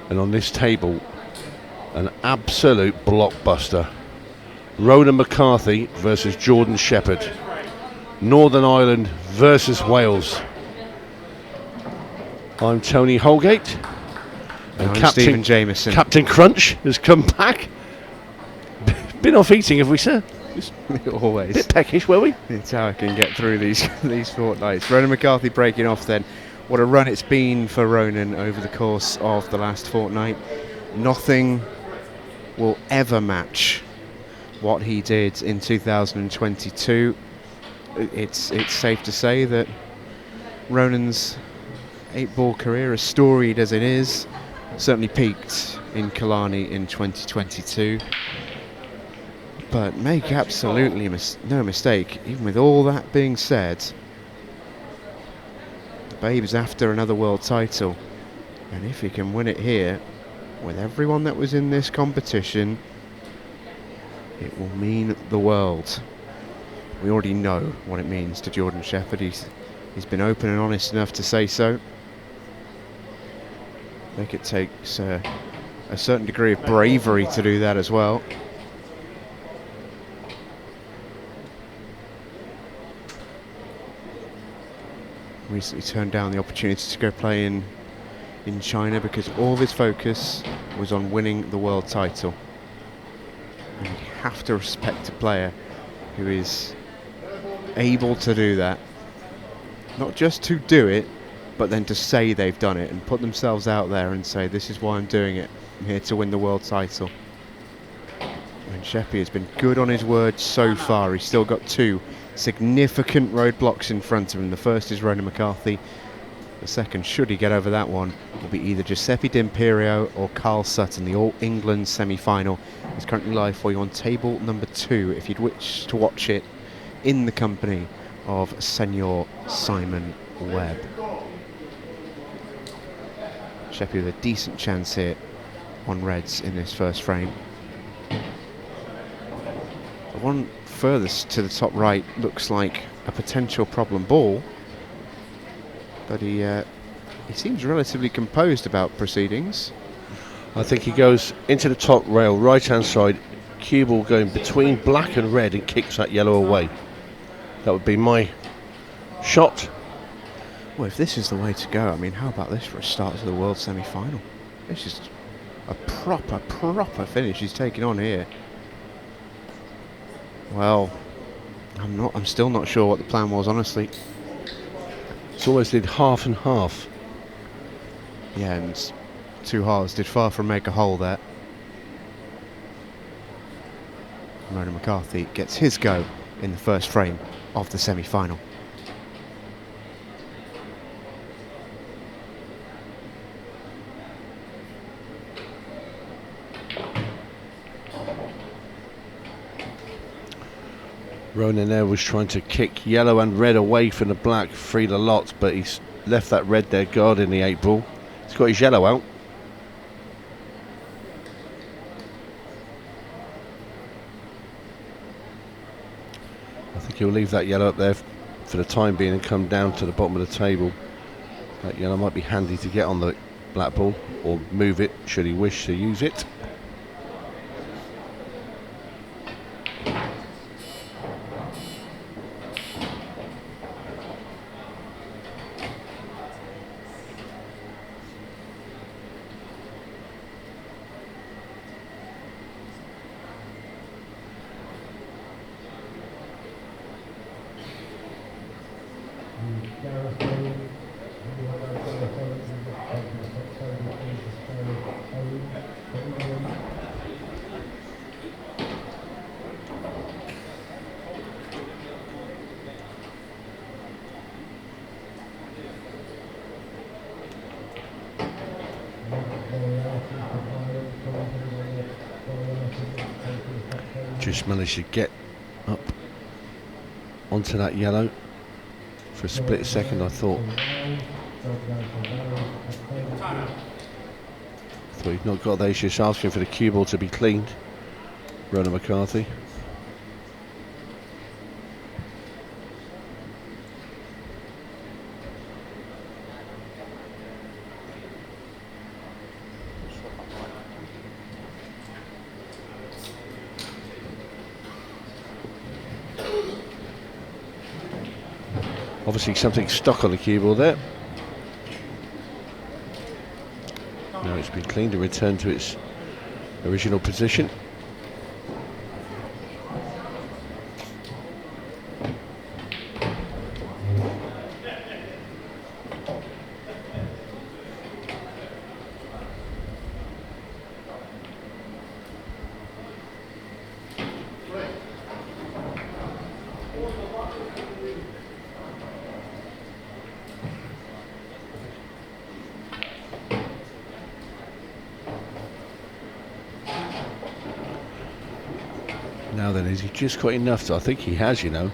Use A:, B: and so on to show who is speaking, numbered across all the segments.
A: And on this table, an absolute blockbuster. Ronan McCarthy versus Jordan Shepard. Northern Ireland versus Wales. I'm Tony Holgate.
B: And I'm Stephen Jameson.
A: Captain Crunch has come back. Been off eating, have we, sir?
B: Always.
A: Bit peckish, were we?
B: It's how I can get through these fortnights. Ronan McCarthy breaking off then. What a run it's been for Ronan over the course of the last fortnight. Nothing will ever match what he did in 2022. It's safe to say that Ronan's 8-ball career, as storied as it is, certainly peaked in Killarney in 2022. But make absolutely no mistake, even with all that being said, the Babe's after another world title, and if he can win it here, with everyone that was in this competition, it will mean the world. We already know what it means to Jordan Shepard. He's been open and honest enough to say so. I think it takes a certain degree of bravery to do that as well. Recently turned down the opportunity to go play in China because all of his focus was on winning the world title. And you have to respect a player who is able to do that. Not just to do it, but then to say they've done it and put themselves out there and say, this is why I'm doing it. I'm here to win the world title. And Sheppy has been good on his word so far. He's still got 2 significant roadblocks in front of him. The first is Ronan McCarthy. The second, should he get over that one, will be either Giuseppe D'Imperio or Carl Sutton. The All England semi-final is currently live for you on table number 2, if you'd wish to watch it in the company of Senior Simon Webb. Sheppy with a decent chance here on reds in this first frame. The one furthest to the top right looks like a potential problem ball, but he seems relatively composed about proceedings.
A: I think he goes into the top rail, right hand side, cue ball going between black and red and kicks that yellow away. That would be my shot.
B: Well, if this is the way to go, I mean, how about this for a start to the world semi-final? This is a proper finish he's taking on here. Well, I'm still not sure what the plan was, honestly.
A: It's almost did half and half.
B: Yeah, and 2 halves did far from make a hole there. Ronan McCarthy gets his go in the first frame of the semi-final.
A: Ronan there was trying to kick yellow and red away from the black, freed a lot, but he's left that red there guarding the 8-ball. He's got his yellow out. I think he'll leave that yellow up there for the time being and come down to the bottom of the table. That yellow might be handy to get on the black ball or move it should he wish to use it. Just managed to get up onto that yellow for a split second. I thought he'd not got there. He's just asking for the cue ball to be cleaned. Ronan McCarthy. Obviously something stuck on the cue ball there. Now it's been cleaned and returned to its original position. Now then, has he just got enough to, I think he has, you know,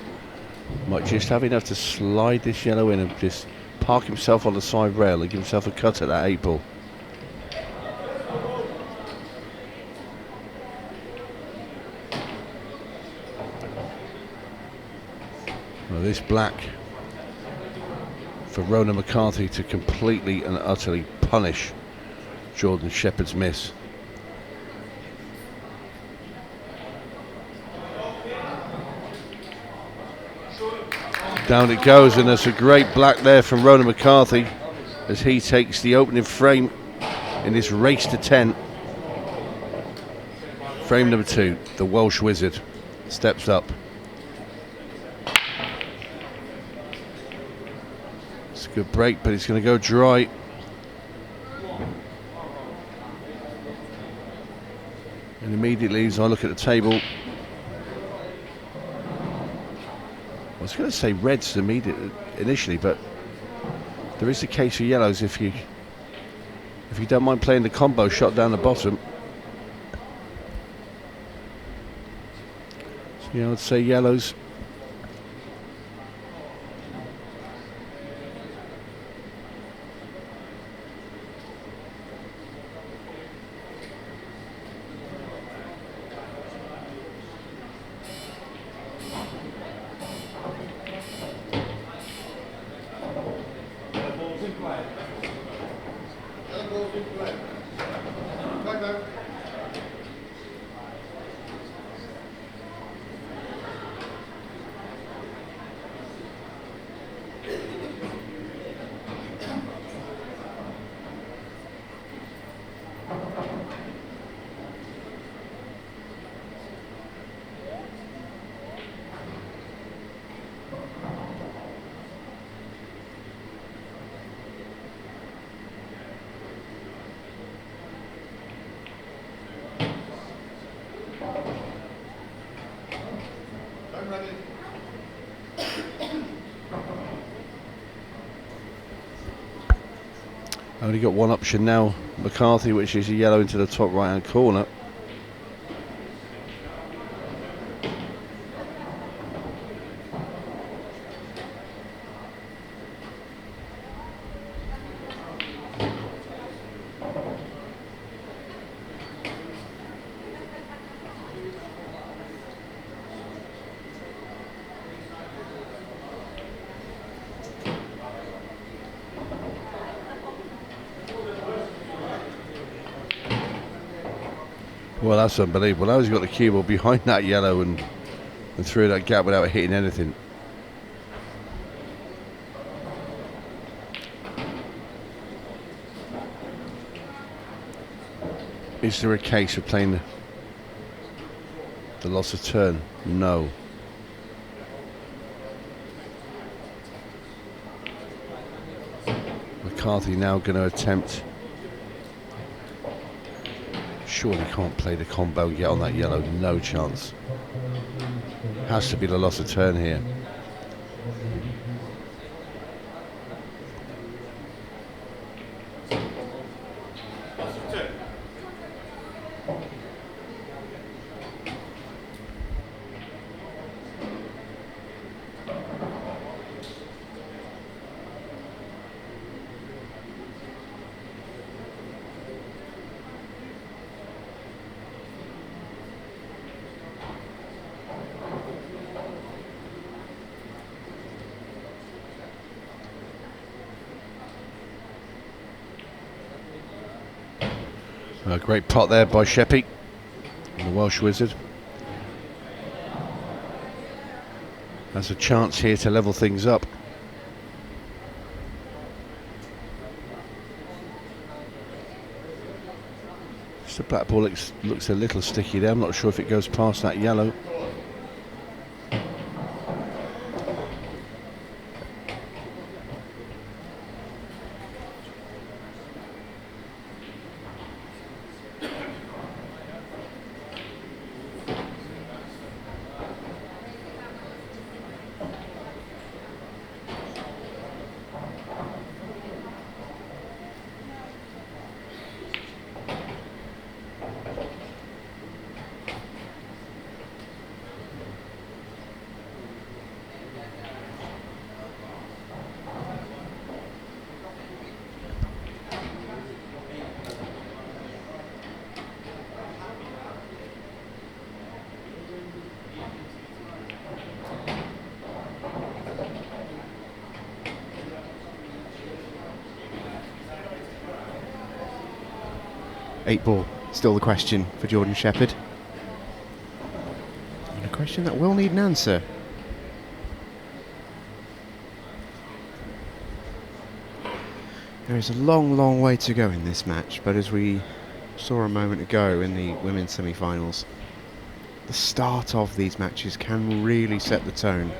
A: might just have enough to slide this yellow in and just park himself on the side rail and give himself a cut at that 8 ball. Well, this black for Ronan McCarthy to completely and utterly punish Jordan Shepard's miss. Down it goes, and there's a great black there from Ronan McCarthy as he takes the opening frame in this race to 10. Frame number 2, the Welsh Wizard steps up. It's a good break, but it's going to go dry. And immediately as I look at the table, I was going to say reds initially, but there is a case for yellows if you don't mind playing the combo shot down the bottom. So yeah, I'd say yellows. Only got one option now, McCarthy, which is a yellow into the top right hand corner. Well, that's unbelievable. Now he's got the cue ball behind that yellow and through that gap without hitting anything. Is there a case of playing the loss of turn? No. McCarthy now going to attempt. Surely can't play the combo and get on that yellow, no chance. Has to be the loss of turn here. A great pot there by Sheppy, the Welsh Wizard. Has a chance here to level things up. So Blackpool looks a little sticky there. I'm not sure if it goes past that yellow.
B: Eight ball, still the question for Jordan Shepard. And a question that will need an answer. There is a long, long way to go in this match, but as we saw a moment ago in the women's semi-finals, the start of these matches can really set the tone.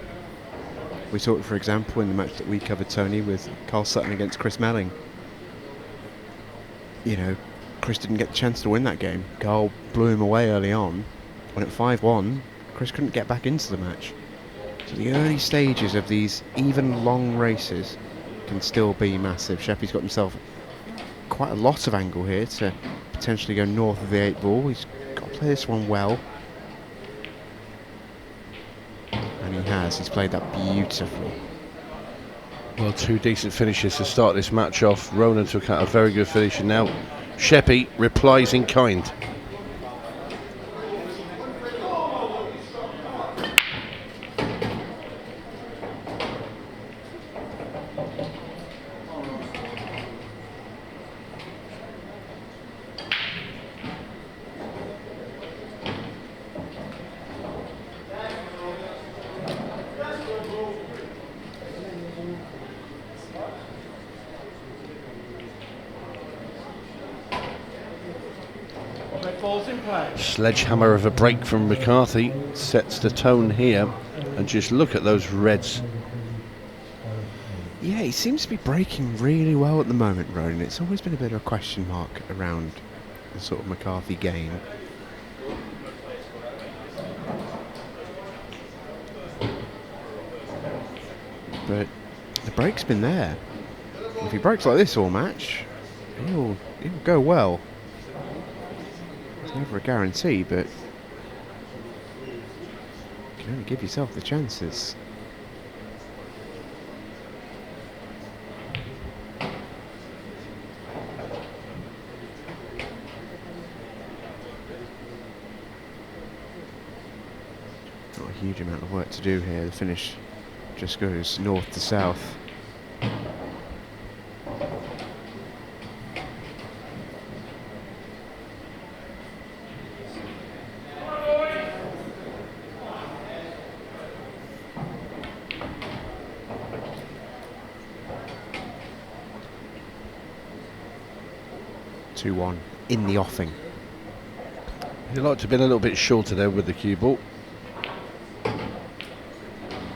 B: We saw it, for example, in the match that we covered, Tony, with Carl Sutton against Chris Melling. You know, Chris didn't get the chance to win that game. Carl blew him away early on. When at 5-1, Chris couldn't get back into the match. So the early stages of these even long races can still be massive. Sheppy's got himself quite a lot of angle here to potentially go north of the 8 ball. He's got to play this one well. And he has. He's played that beautifully.
A: Well, two decent finishes to start this match off. Ronan took out a very good finish, and now Sheppy replies in kind. Sledgehammer of a break from McCarthy sets the tone here, and just look at those reds.
B: Yeah, he seems to be breaking really well at the moment, Ronan. It's always been a bit of a question mark around the sort of McCarthy game. But the break's been there. If he breaks like this all match, he'll go well. It's never a guarantee, but you can only give yourself the chances. Not a huge amount of work to do here. The finish just goes north to south. In the offing.
A: He'd like to have been a little bit shorter there with the cue ball.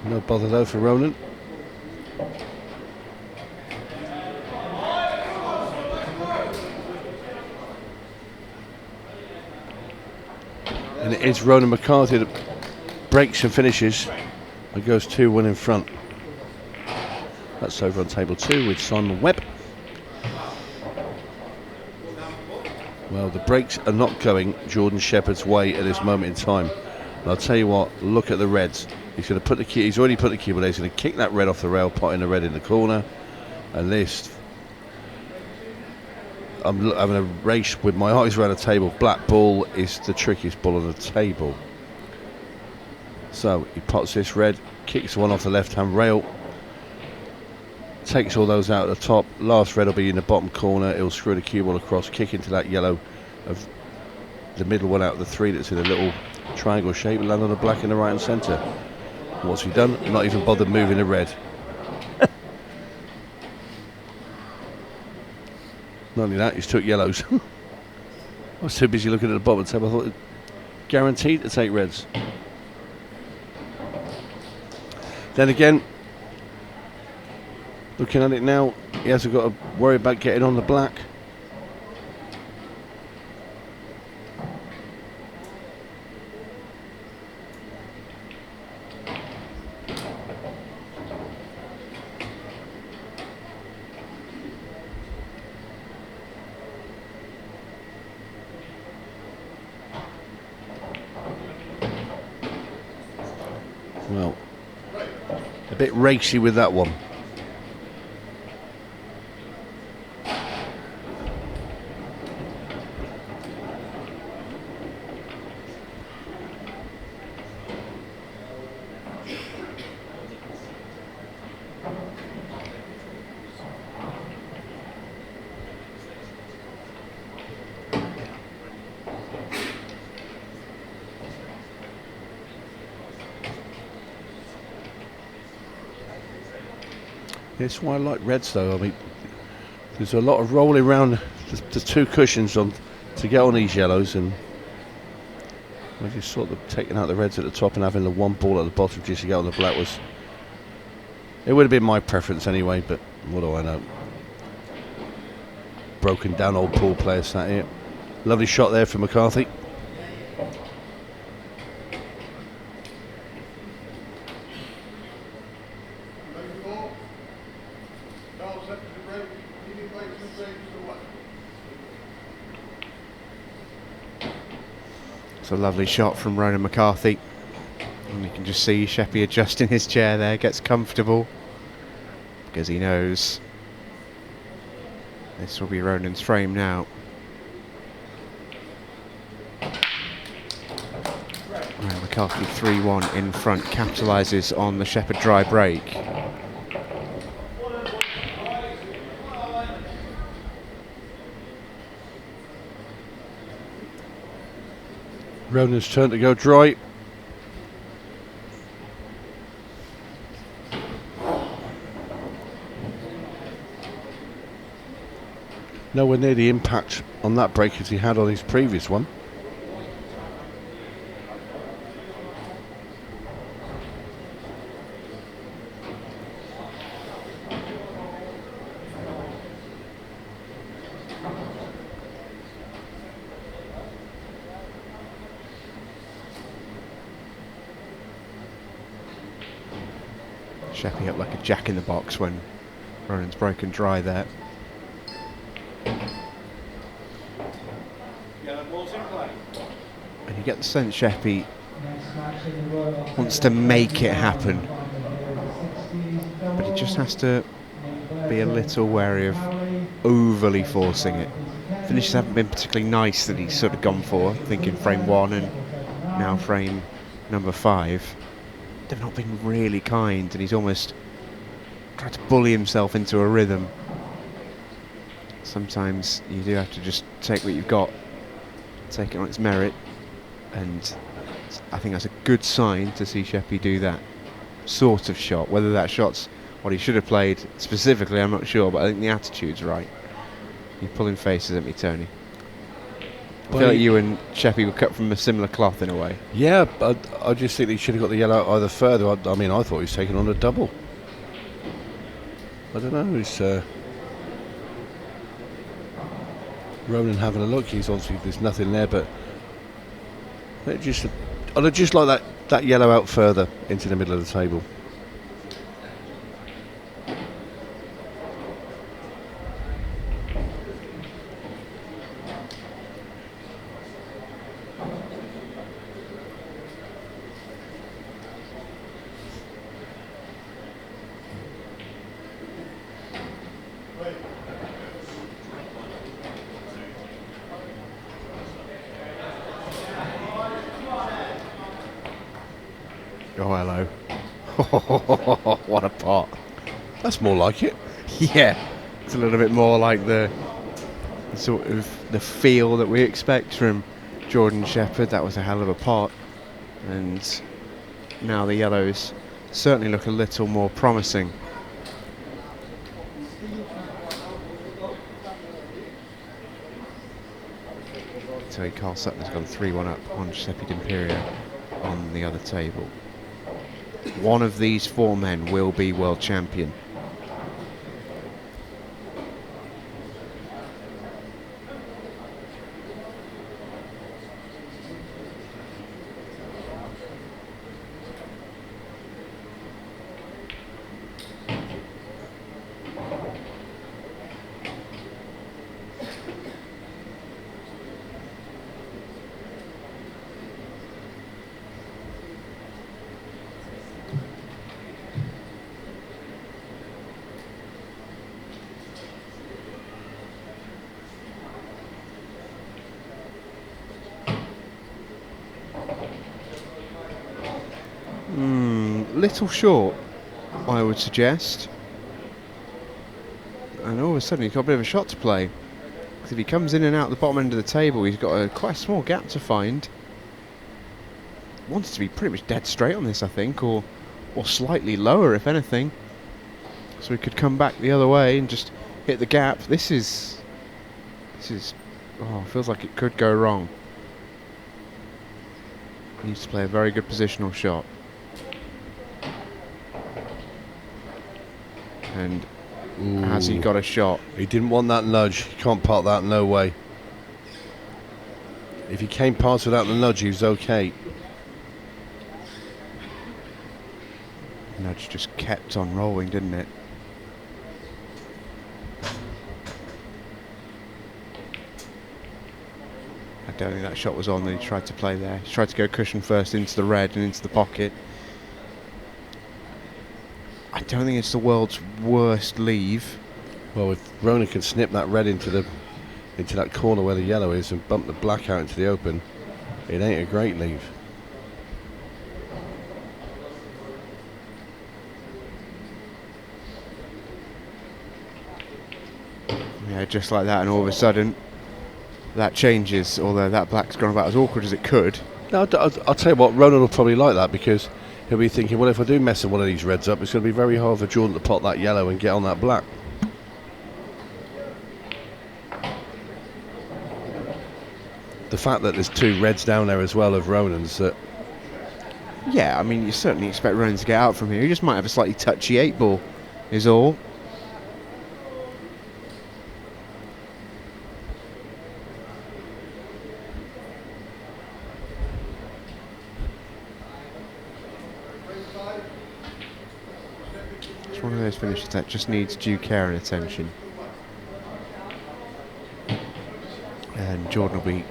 A: No bother though for Ronan. And it is Ronan McCarthy that breaks and finishes and goes 2-1 in front. That's over on table 2 with Simon Webb. Well, the breaks are not going Jordan Shepard's way at this moment in time. And I'll tell you what, look at the reds. He's going to put the key. He's already put the keyboard there. He's going to kick that red off the rail, potting the red in the corner. And this, I'm having a race with my eyes around the table. Black ball is the trickiest ball on the table. So he pots this red, kicks one off the left-hand rail, takes all those out at the top. Last red will be in the bottom corner. He'll screw the cue ball across, kick into that yellow of the middle one out of the 3 that's in a little triangle shape, and land on the black in the right and centre. What's he done? Not even bothered moving the red. Not only that, he's took yellows. I was too busy looking at the bottom of the table. I thought it guaranteed to take reds. Then again, looking at it now, he hasn't got to worry about getting on the black. Well, a bit racy with that one. That's why I like reds though. I mean, there's a lot of rolling around the two cushions on to get on these yellows, and I just sort of taking out the reds at the top and having the one ball at the bottom just to get on the black was. It would have been my preference anyway, but what do I know? Broken down old pool player sat here. Lovely shot there from McCarthy.
B: It's a lovely shot from Ronan McCarthy. And you can just see 𝗍𝗫 adjusting his chair there, gets comfortable, because he knows this will be Ronan's frame now. Right, McCarthy 3-1 in front, capitalises on the Shepard dry break.
A: Ronan's turn to go dry. Nowhere near the impact on that break as he had on his previous one.
B: 𝗍𝗫 up like a jack in the box when Ronan's broken dry there. And you get the sense 𝗍𝗫 wants to make it happen, but he just has to be a little wary of overly forcing it. Finishes haven't been particularly nice that he's sort of gone for, thinking frame 1 and now frame number 5. They've not been really kind, and he's almost tried to bully himself into a rhythm. Sometimes you do have to just take what you've got, take it on its merit, and I think that's a good sign to see 𝗍𝗫 do that sort of shot. Whether that shot's what he should have played specifically, I'm not sure, but I think the attitude's right. You're pulling faces at me, Tony. I feel like you and 𝗍𝗫 were cut from a similar cloth in a way.
A: Yeah, but I just think he should have got the yellow either further. I mean, I thought he was taking on a double. I don't know. It's Ronan having a look. He's obviously there's nothing there, but I'd just like that yellow out further into the middle of the table.
B: Oh, hello. What a pot.
A: That's more like it.
B: Yeah, it's a little bit more like the sort of the feel that we expect from Jordan Shepard. That was a hell of a pot, and now the yellows certainly look a little more promising. So Carl Sutton has gone 3-1 up on Giuseppe D'Imperio on the other table. One of these four men will be world champion. Little short, I would suggest. And all of a sudden he's got a bit of a shot to play. Because if he comes in and out the bottom end of the table, he's got quite a small gap to find. Wants to be pretty much dead straight on this, I think, or slightly lower, if anything. So he could come back the other way and just hit the gap. This is feels like it could go wrong. He needs to play a very good positional shot. And has he got a shot?
A: He didn't want that nudge. He can't park that, no way. If he came past without the nudge, he was okay.
B: Nudge just kept on rolling, didn't it? I don't think that shot was on that he tried to play there. He tried to go cushion first into the red and into the pocket. I don't think it's the world's worst leave.
A: Well, if Ronan can snip that red into that corner where the yellow is and bump the black out into the open, it ain't a great leave.
B: Yeah, just like that, and all of a sudden that changes, although that black's gone about as awkward as it could.
A: No, I'll tell you what, Ronan will probably like that, because he'll be thinking, well, if I do mess one of these reds up, it's going to be very hard for Jordan to pot that yellow and get on that black. The fact that there's two reds down there as well of Ronan's, that...
B: Yeah, I mean, you certainly expect Ronan to get out from here. He just might have a slightly touchy 8-ball, is all. It's one of those finishes that just needs due care and attention. And Jordan will be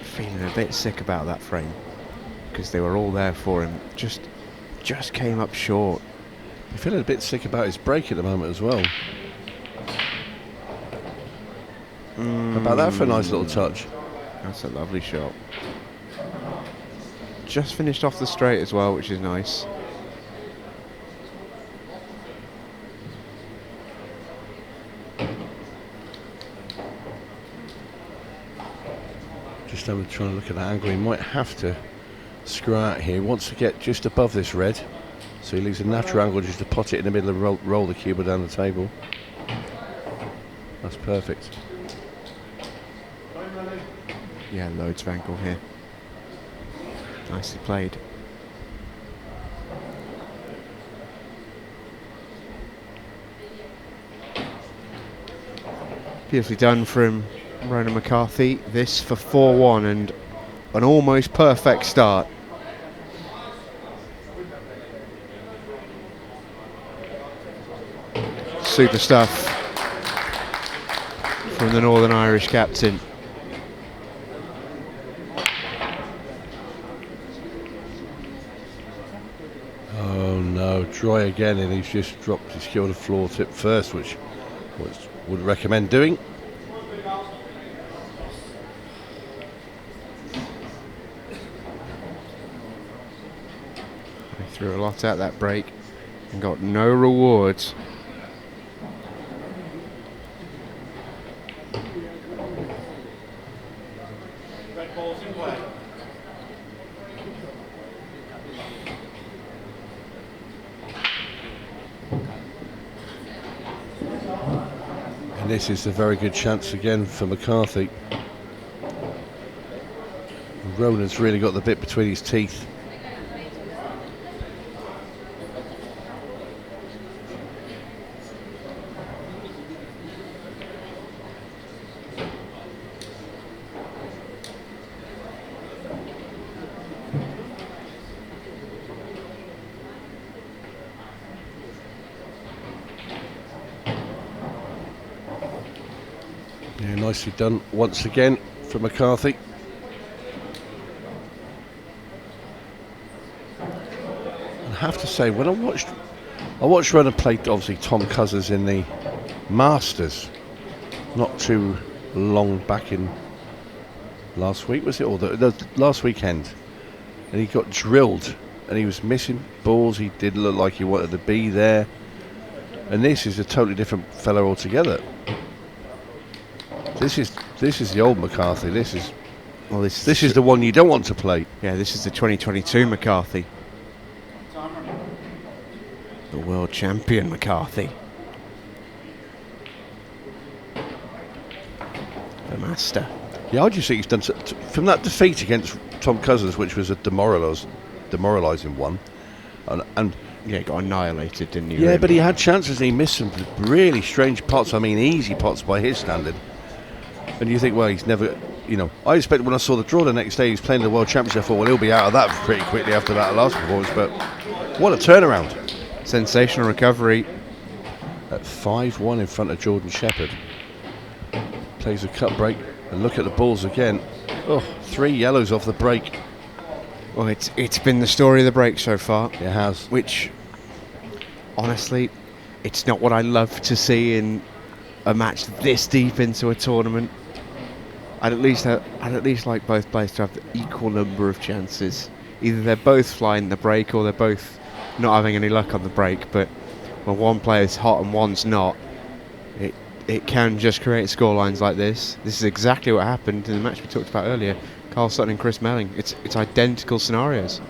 B: feeling a bit sick about that frame, because they were all there for him. Just came up short.
A: He's feeling a bit sick about his break at the moment as well. How about that for a nice little touch?
B: That's a lovely shot. Just finished off the straight as well, which is nice.
A: Just trying to look at that angle. He might have to screw out here. He wants to get just above this red, so he leaves a natural angle just to pot it in the middle and roll the cue down the table. That's perfect.
B: Yeah, loads of angle here. Nicely played. Beautifully done from Ronan McCarthy. This for 4-1 and an almost perfect start. Super stuff from the Northern Irish captain.
A: Oh no, dry again, and he's just dropped his cue to floor tip first, which would recommend doing.
B: He threw a lot at that break and got no rewards.
A: And this is a very good chance again for McCarthy. Ronan's really got the bit between his teeth. Yeah, nicely done once again from McCarthy. I have to say, when I watched Ronan play obviously 𝗏𝗏𝗃𝗃 in the Masters not too long back in last week, was it, or the last weekend, and he got drilled and he was missing balls. He did look like he wanted to be there, and this is a totally different fella altogether. This is the old McCarthy. This is the one you don't want to play.
B: Yeah, this is the 2022 McCarthy. The world champion McCarthy. The master.
A: Yeah, how do you think he's done from that defeat against 𝗏𝗏𝗃𝗃, which was a demoralising one, and
B: yeah, he got annihilated, didn't he?
A: Yeah,
B: really?
A: but he had chances and he missed some really strange pots. I mean, easy pots by his standard. And you think, well, he's never, you know, I expected when I saw the draw the next day, he's playing the World Championship, I thought, well, he'll be out of that pretty quickly after that last performance, but what a turnaround.
B: Sensational recovery.
A: At 5-1 in front of Jordan Shepard. Plays a cut break, and look at the balls again. Oh, 3 yellows off the break.
B: Well, it's been the story of the break so far.
A: It has.
B: Which, honestly, it's not what I love to see in a match this deep into a tournament. I'd at least like both players to have the equal number of chances. Either they're both flying the break or they're both not having any luck on the break. But when one player's hot and one's not, it can just create scorelines like this. This is exactly what happened in the match we talked about earlier. Carl Sutton and Chris Melling. It's identical scenarios.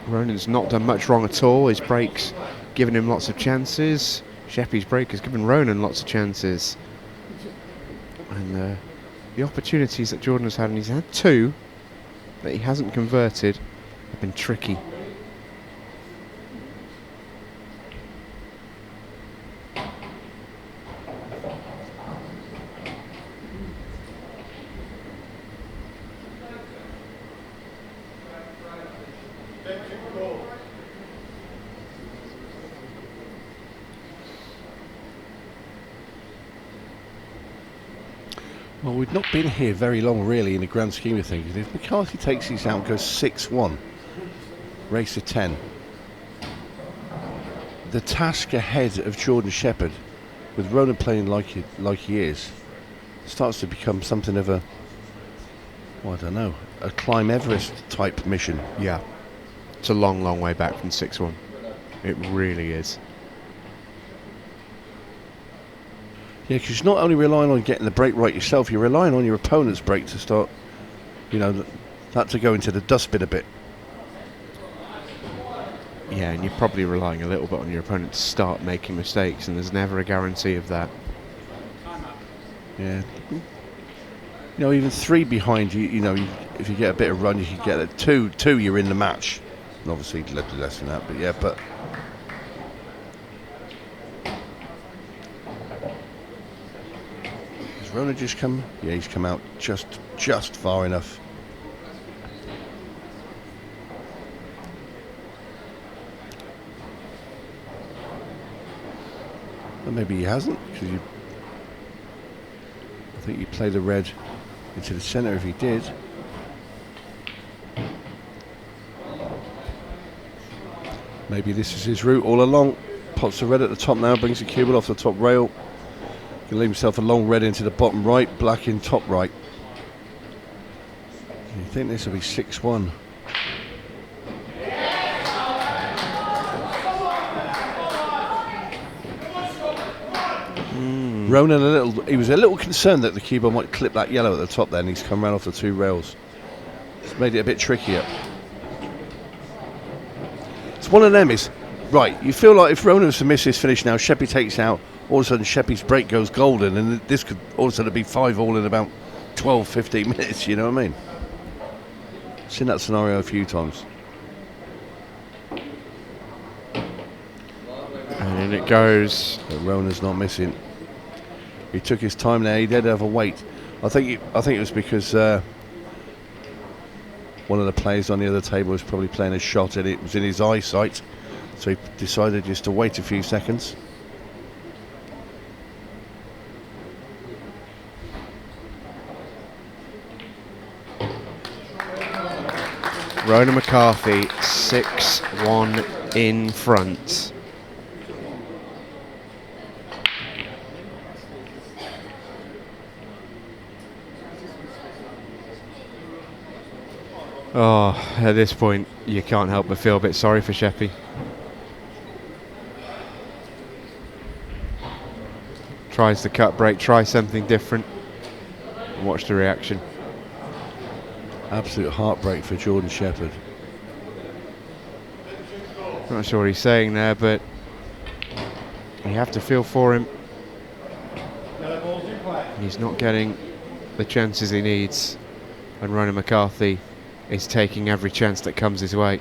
B: Ronan's not done much wrong at all. His break's given him lots of chances. Sheppy's break has given Ronan lots of chances. And the opportunities that Jordan has had, and he's had 2 that he hasn't converted, have been tricky.
A: Well, we've not been here very long, really, in the grand scheme of things. If McCarthy takes these out and goes 6-1, race to 10, the task ahead of Jordan Shepard, with Ronan playing like he is, starts to become something of a, well, I don't know, a climb Everest type mission.
B: Yeah, it's a long, long way back from 6-1. It really is.
A: Yeah, because you're not only relying on getting the break right yourself, you're relying on your opponent's break to start, you know, that to go into the dustbin a bit.
B: Yeah, and you're probably relying a little bit on your opponent to start making mistakes, and there's never a guarantee of that.
A: Yeah. You know, even 3 behind you, you know, if you get a bit of run, you can get it. 2, you're in the match. And obviously, less than that, but yeah, but... Ronan just come? Yeah, he's come out just far enough. Well, maybe he hasn't, because I think you play the red into the centre if he did. Maybe this is his route all along. Pots the red at the top now, brings the cubit off the top rail. Can leave himself a long red into the bottom right, black in top right. You think this will be 6-1? Ronan he was a little concerned that the 𝗃𝗲𝗃𝗵 might clip that yellow at the top there, and he's come round off the 2 rails. It's made it a bit trickier. It's one of them is, right, you feel like if Ronan was to miss this finish now, Sheppy takes out, all of a sudden Sheppy's break goes golden, and this could all of a sudden be 5-all in about 12-15 minutes, you know what I mean? Seen that scenario a few times.
B: And in it goes.
A: But Ronan's not missing. He took his time there. He did have a wait. I think it was because one of the players on the other table was probably playing a shot, and it was in his eyesight, so he decided just to wait a few seconds.
B: Ronan McCarthy 6-1 in front. Oh, at this point, you can't help but feel a bit sorry for 𝗏𝗃. Tries the cut break, tries something different. Watch the reaction.
A: Absolute heartbreak for Jordan Shepard.
B: Not sure what he's saying there, but you have to feel for him. He's not getting the chances he needs, and Ronan McCarthy is taking every chance that comes his way.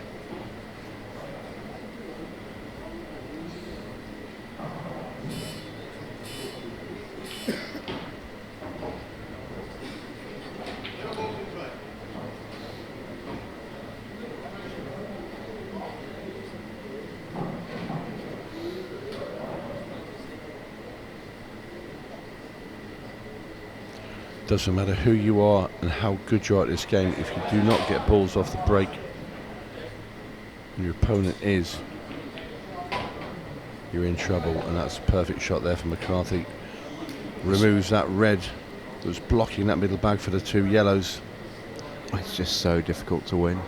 A: Doesn't matter who you are and how good you are at this game, if you do not get balls off the break, and your opponent is, you're in trouble. And that's a perfect shot there from McCarthy. Removes that red that was blocking that middle bag for the two yellows.
B: It's just so difficult to win.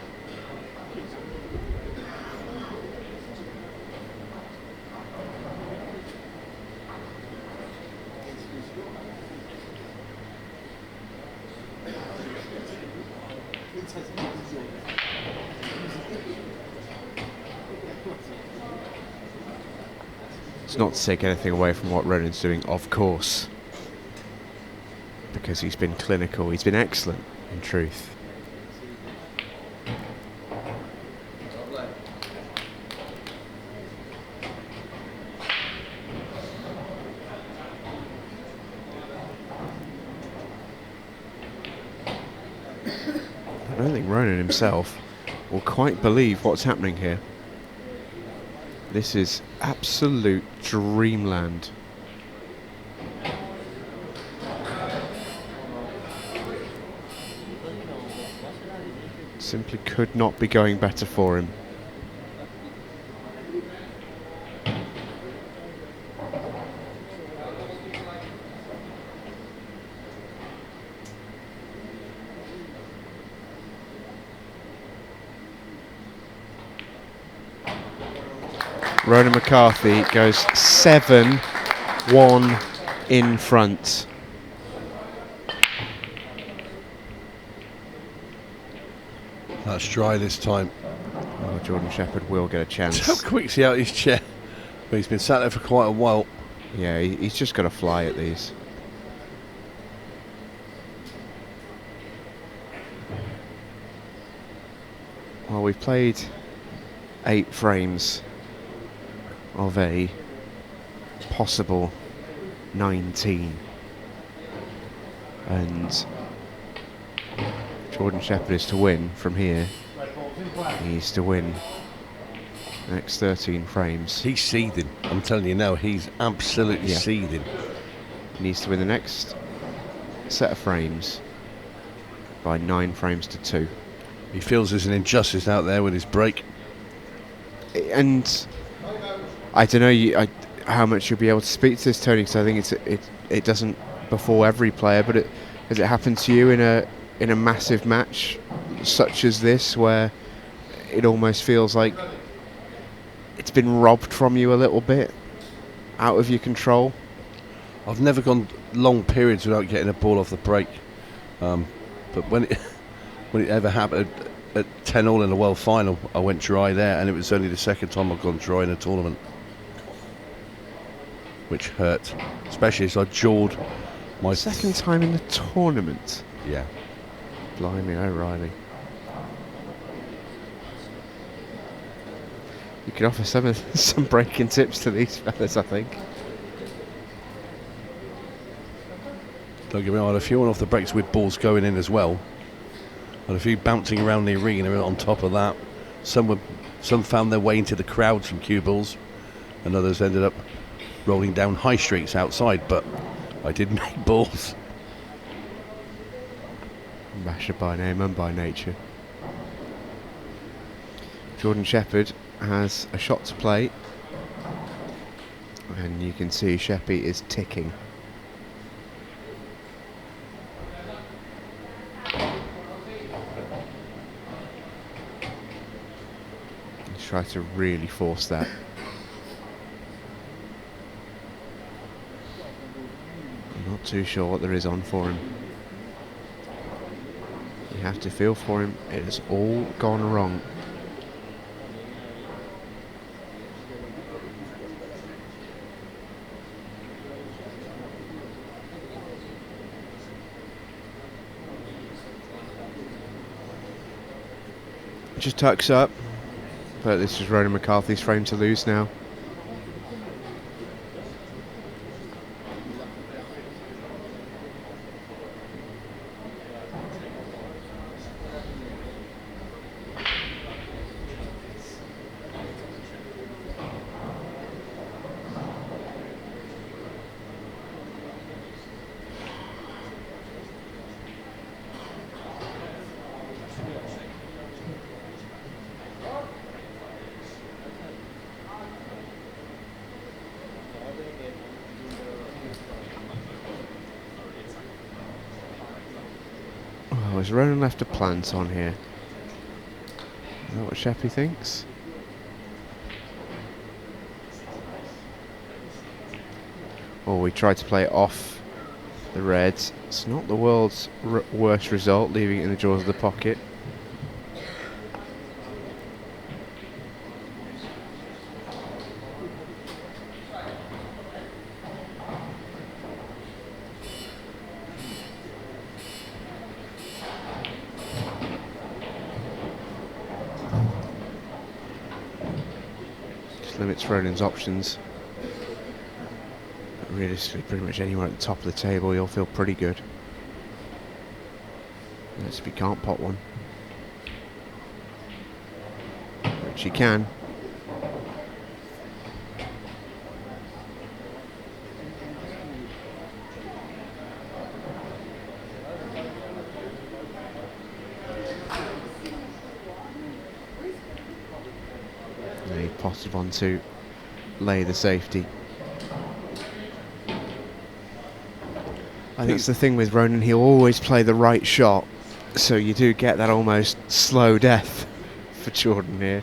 B: It's not to take anything away from what Ronan's doing, of course, because he's been clinical, he's been excellent, in truth. I don't think Ronan himself will quite believe what's happening here. This is absolute dreamland. Simply could not be going better for him. Ronan McCarthy goes 7-1 in front.
A: That's dry this time.
B: Oh, Jordan Shepard will get a chance.
A: How quick's he out of his chair? But he's been sat there for quite a while.
B: Yeah, he's just got to fly at these. Well, we've played 8 frames of a possible 19, and Jordan Shepard is to win from here. He needs to win the next 13 frames.
A: He's seething. I'm telling you now, he's absolutely seething.
B: He needs to win the next set of frames by 9 frames to 2.
A: He feels there's an injustice out there with his break.
B: And I don't know how much you'll be able to speak to this, Tony, because I think it doesn't befall every player, but has it happened to you in a massive match such as this, where it almost feels like it's been robbed from you a little bit, out of your control?
A: I've never gone long periods without getting a ball off the break, but when it ever happened at 10-all in the World Final, I went dry there, and it was only the second time I've gone dry in a tournament. which hurt, especially as I jawed my
B: second time in the tournament.
A: Yeah.
B: Blimey, O'Reilly. You could offer some breaking tips to these fellas, I think.
A: Don't get me wrong, I had a few on off the breaks with balls going in as well. Had a few bouncing around the arena on top of that. Some found their way into the crowds from cue balls, and others ended up rolling down high streets outside, but I did make balls.
B: Masher by name and by nature. Jordan Shepard has a shot to play, and you can see Sheppy is ticking. He's trying to really force that. I'm not too sure what there is on for him. You have to feel for him. It has all gone wrong. Just tucks up, but this is Ronan McCarthy's frame to lose now. Has Ronan left a plant on here? Is that what Sheppy thinks? Oh, we tried to play it off the reds. It's not the world's worst result, leaving it in the jaws of the pocket. Limits Ronan's options. But realistically, pretty much anywhere at the top of the table, you'll feel pretty good. Unless if you can't pot one. Which you can. Potted one to lay the safety. I think it's the thing with Ronan, he'll always play the right shot, so you do get that almost slow death for Jordan here.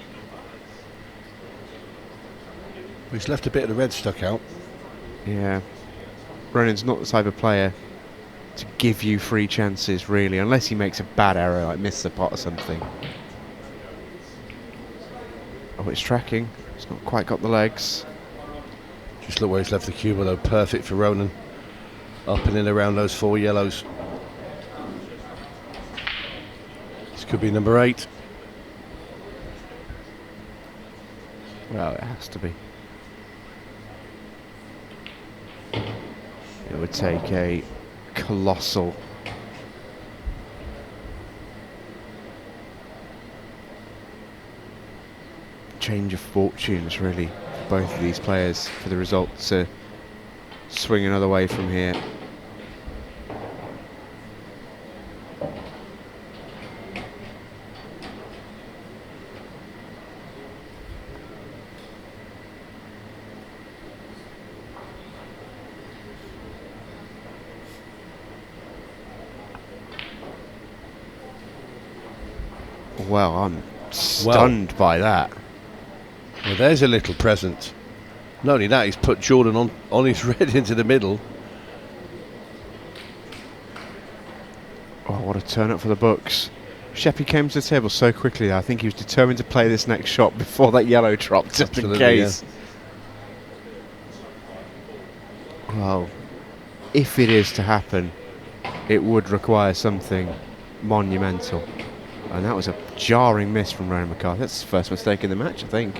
A: He's left a bit of the red stuck out.
B: Yeah. Ronan's not the type of player to give you free chances, really, unless he makes a bad error, like miss the pot or something. Oh, it's tracking. It's not quite got the legs.
A: Just look where he's left the cue below. Perfect for Ronan. Up and in around those four yellows. This could be number 8.
B: Well, it has to be. It would take a colossal change of fortunes, really, for both of these players, for the result to swing another way from here. Well, I'm stunned by that.
A: Well, there's a little present. Not only that, he's put Jordan on his red into the middle.
B: Oh, what a turn up for the books. Sheppy came to the table so quickly that I think he was determined to play this next shot before that yellow dropped, just in case. Well, if it is to happen, it would require something monumental. And that was a jarring miss from Ronan McCarthy. That's his first mistake in the match, I think.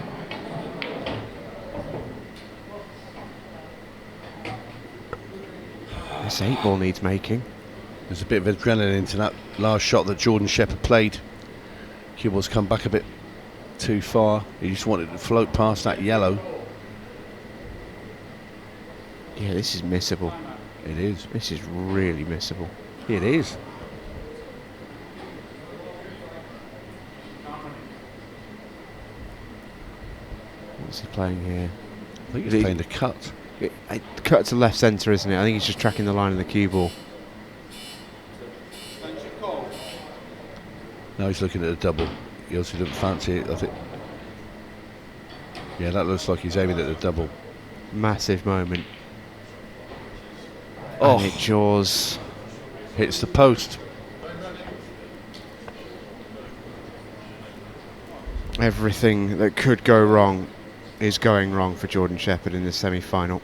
B: This 8-ball needs making.
A: There's a bit of adrenaline into that last shot that Jordan Shepard played. 𝗘𝗃𝗲𝗵𝗵's come back a bit too far. He just wanted to float past that yellow.
B: Yeah, this is missable.
A: It is.
B: This is really missable.
A: It is.
B: What's he playing here?
A: I think he's playing the cut.
B: Cut to left centre, isn't it? I think he's just tracking the line of the cue ball.
A: Now he's looking at a double. He also doesn't fancy it, I think. Yeah, that looks like he's aiming at the double.
B: Massive moment.
A: Oh,
B: and it jaws.
A: Hits the post.
B: Everything that could go wrong is going wrong for Jordan Shepard in the semi-final.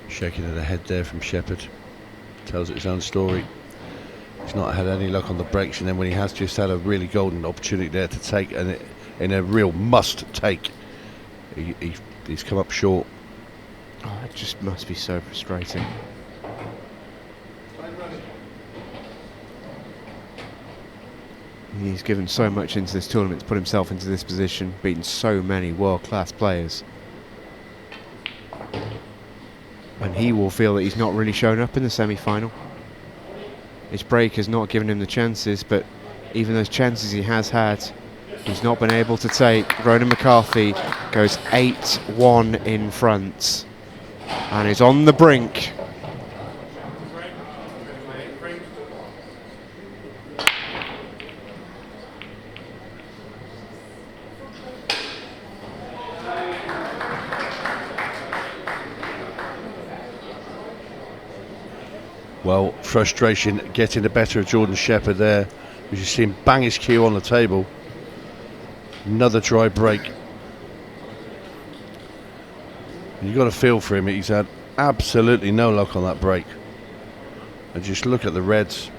A: Shaking of the head there from Shepard. Tells it his own story. He's not had any luck on the breaks, and then when he has just had a really golden opportunity there to take, and it, in a real must take, he's come up short.
B: Oh, it just must be so frustrating. He's given so much into this tournament to put himself into this position, beaten so many world-class players. And he will feel that he's not really shown up in the semi-final. His break has not given him the chances, but even those chances he has had, he's not been able to take. Ronan McCarthy goes 8-1 in front and is on the brink.
A: Well, frustration getting the better of Jordan Shepard there. As you see him bang his cue on the table. Another dry break. And you've got to feel for him. He's had absolutely no luck on that break. And just look at the reds.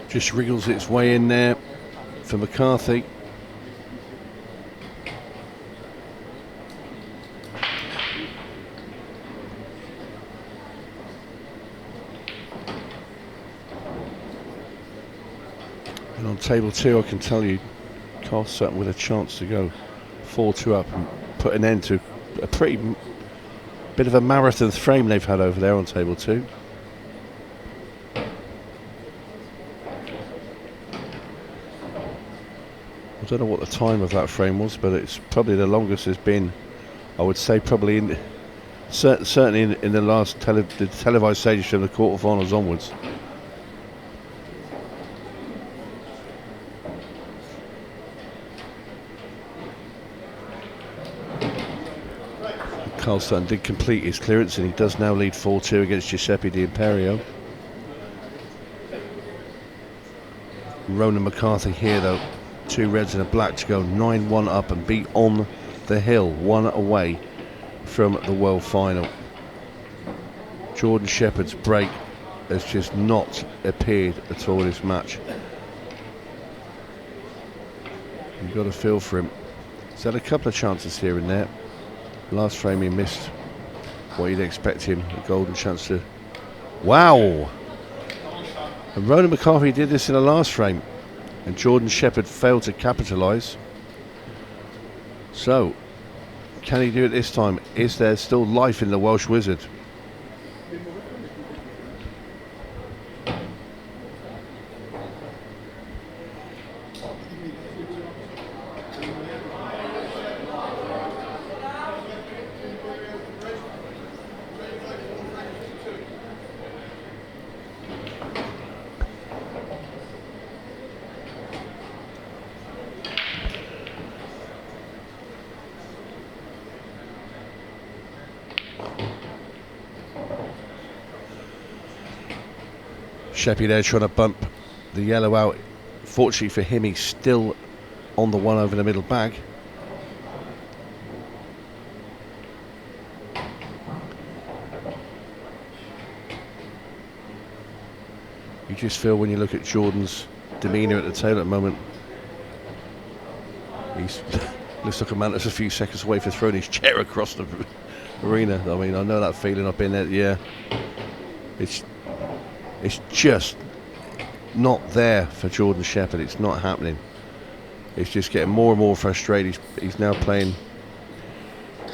A: Just wriggles its way in there for McCarthy. And on table 2, I can tell you, 𝗏𝗏𝗃 with a chance to go 4-2 up and put an end to a pretty bit of a marathon frame they've had over there on table 2. I don't know what the time of that frame was, but it's probably the longest it's been. I would say probably in certainly in the last the televised stages from the quarterfinals onwards. 𝗏𝗏𝗃𝗏 did complete his clearance, and he does now lead 4-2 against 𝗪𝘃𝗍 𝗫. Ronan McCarthy here though. 2 reds and a black to go 9-1 up and be on the hill, 1 away from the world final. Jordan Shepard's break has just not appeared at all in this match. You've got to feel for him. He's had a couple of chances here and there. Last frame he missed what you'd expect him, a golden chance to... Wow! And Ronan McCarthy did this in the last frame, and Jordan Shepard failed to capitalise. So, can he do it this time? Is there still life in the Welsh Wizard? Sheppy there trying to bump the yellow out. Fortunately for him, he's still on the one over the middle bag. You just feel when you look at Jordan's demeanour at the table at the moment, he's looks like a man that's a few seconds away from throwing his chair across the arena. I mean, I know that feeling. I've been there. Yeah, it's just not there for Jordan Shepard. It's not happening. It's just getting more and more frustrated. He's now playing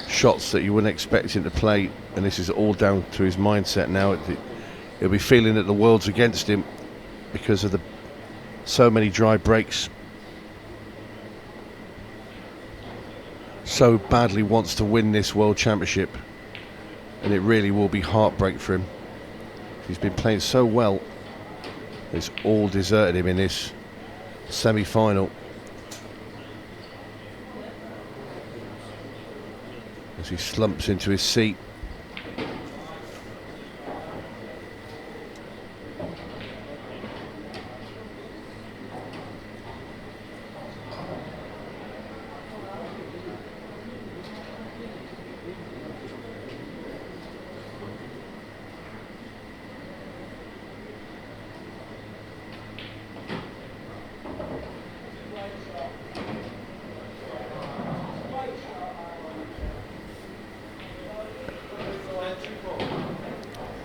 A: shots that you wouldn't expect him to play, and this is all down to his mindset now. He'll be feeling that the world's against him because of so many dry breaks. So badly wants to win this World Championship, and it really will be heartbreak for him. He's been playing so well. It's all deserted him in this semi-final. As he slumps into his seat.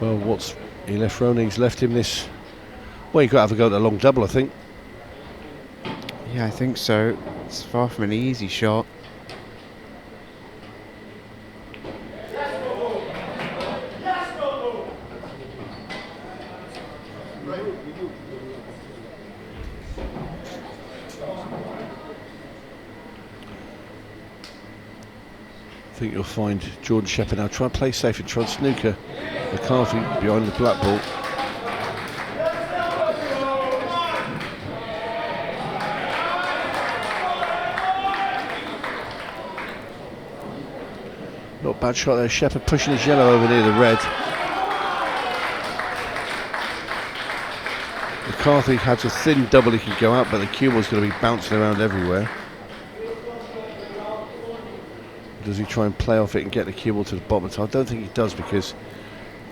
A: Well, he left Ronan? He's left him this. Well, you've got to have a go at a long double, I think.
B: Yeah, I think so. It's far from an easy shot.
A: I think you'll find Jordan Shepard now try and play safe and try and snooker McCarthy behind the black ball. Not a bad shot there. Shepard pushing his yellow over near the red. McCarthy has a thin double he can go out, but the cue ball's going to be bouncing around everywhere. Does he try and play off it and get the cue ball to the bottom? I don't think he does, because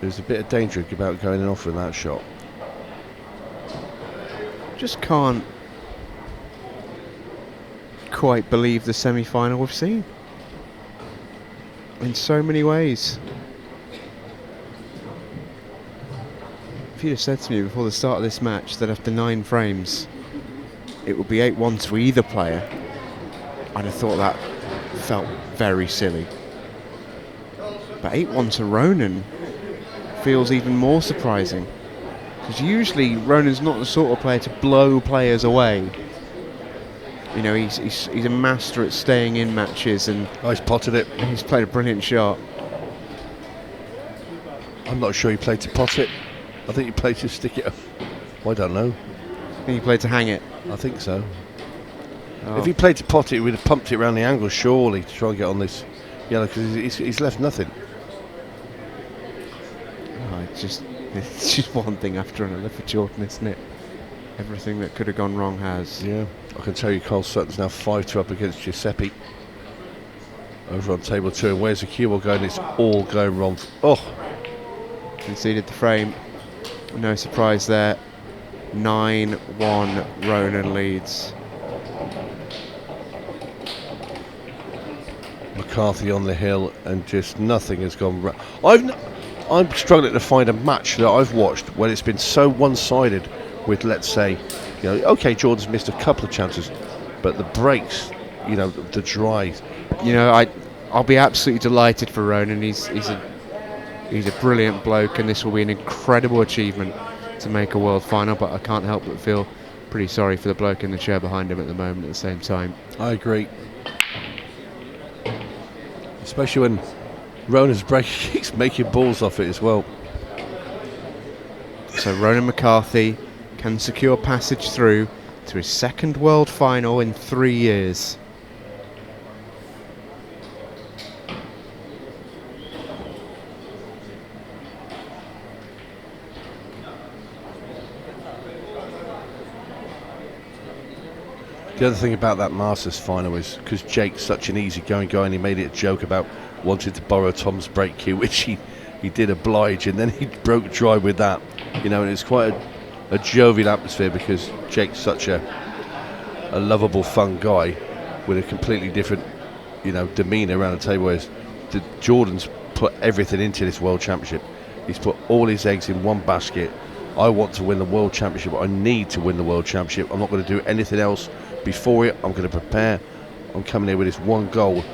A: there's a bit of danger about going in off with that shot.
B: Just can't quite believe the semi-final we've seen. In so many ways. If you'd have said to me before the start of this match that after 9 frames it would be 8-1 to either player, I'd have thought that felt very silly. But 8-1 to Ronan feels even more surprising, because usually Ronan's not the sort of player to blow players away. You know, he's a master at staying in matches, and
A: he's potted it.
B: He's played a brilliant shot.
A: I'm not sure he played to pot it. I think he played to stick it up. Well, I don't know.
B: I think he played to hang it.
A: I think so.
B: Oh.
A: If he played to pot it, he would have pumped it around the angle, surely, to try and get on this yellow, because he's left nothing.
B: Oh, it's just one thing after another for Jordan, isn't it? Everything that could have gone wrong has.
A: Yeah, I can tell you 𝗏𝗁's now 5-2 up against Giuseppe over on table 2, and where's the cue ball going? It's all going wrong. Oh!
B: Conceded the frame. No surprise there. 9-1, Ronan leads.
A: McCarthy on the hill, and just nothing has gone right. I'm struggling to find a match that I've watched where it's been so one-sided with, let's say, okay, Jordan's missed a couple of chances, but the breaks, the dry.
B: I'll be absolutely delighted for Ronan. He's a brilliant bloke, and this will be an incredible achievement to make a world final, but I can't help but feel pretty sorry for the bloke in the chair behind him at the moment at the same time.
A: I agree. Especially when Ronan's break keeps making balls off it as well.
B: So Ronan McCarthy can secure passage through to his second world final in 3 years.
A: The other thing about that Masters final is because Jake's such an easygoing guy, and he made it a joke about wanting to borrow Tom's break cue, which he did oblige, and then he broke dry with that. And it's quite a jovial atmosphere because Jake's such a lovable, fun guy with a completely different, demeanour around the table. Whereas Jordan's put everything into this World Championship. He's put all his eggs in one basket. I want to win the World Championship. I need to win the World Championship. I'm not going to do anything else before it. I'm going to prepare. I'm coming here with this one goal,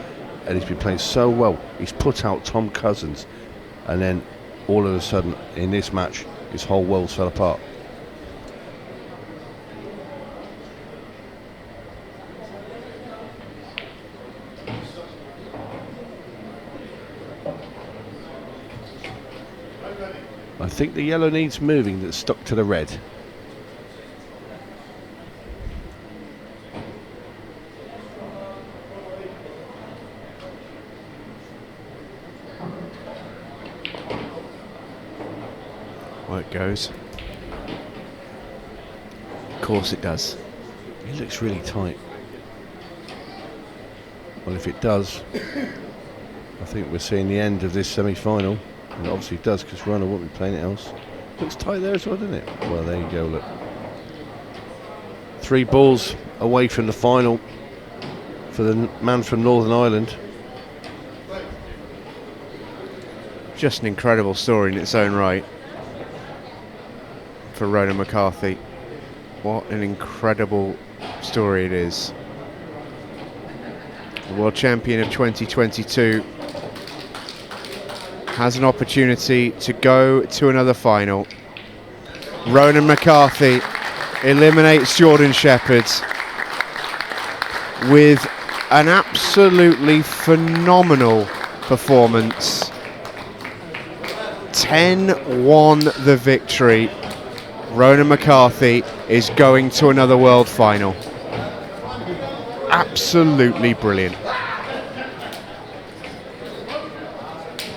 A: and he's been playing so well. He's put out Tom Cousins, and then all of a sudden in this match his whole world fell apart. I think the yellow needs moving that's stuck to the red.
B: Well, it goes. Of course it does.
A: It looks really tight. Well, if it does, I think we're seeing the end of this semi-final. And it obviously does, because Ronan won't be playing it else. Looks tight there as well, doesn't it? Well, there you go, look. 3 balls away from the final for the man from Northern Ireland.
B: Just an incredible story in its own right for Ronan McCarthy. What an incredible story it is. The World Champion of 2022 has an opportunity to go to another final. Ronan McCarthy eliminates Jordan Shepard with an absolutely phenomenal performance. 10-1 the victory. Ronan McCarthy is going to another world final. Absolutely brilliant.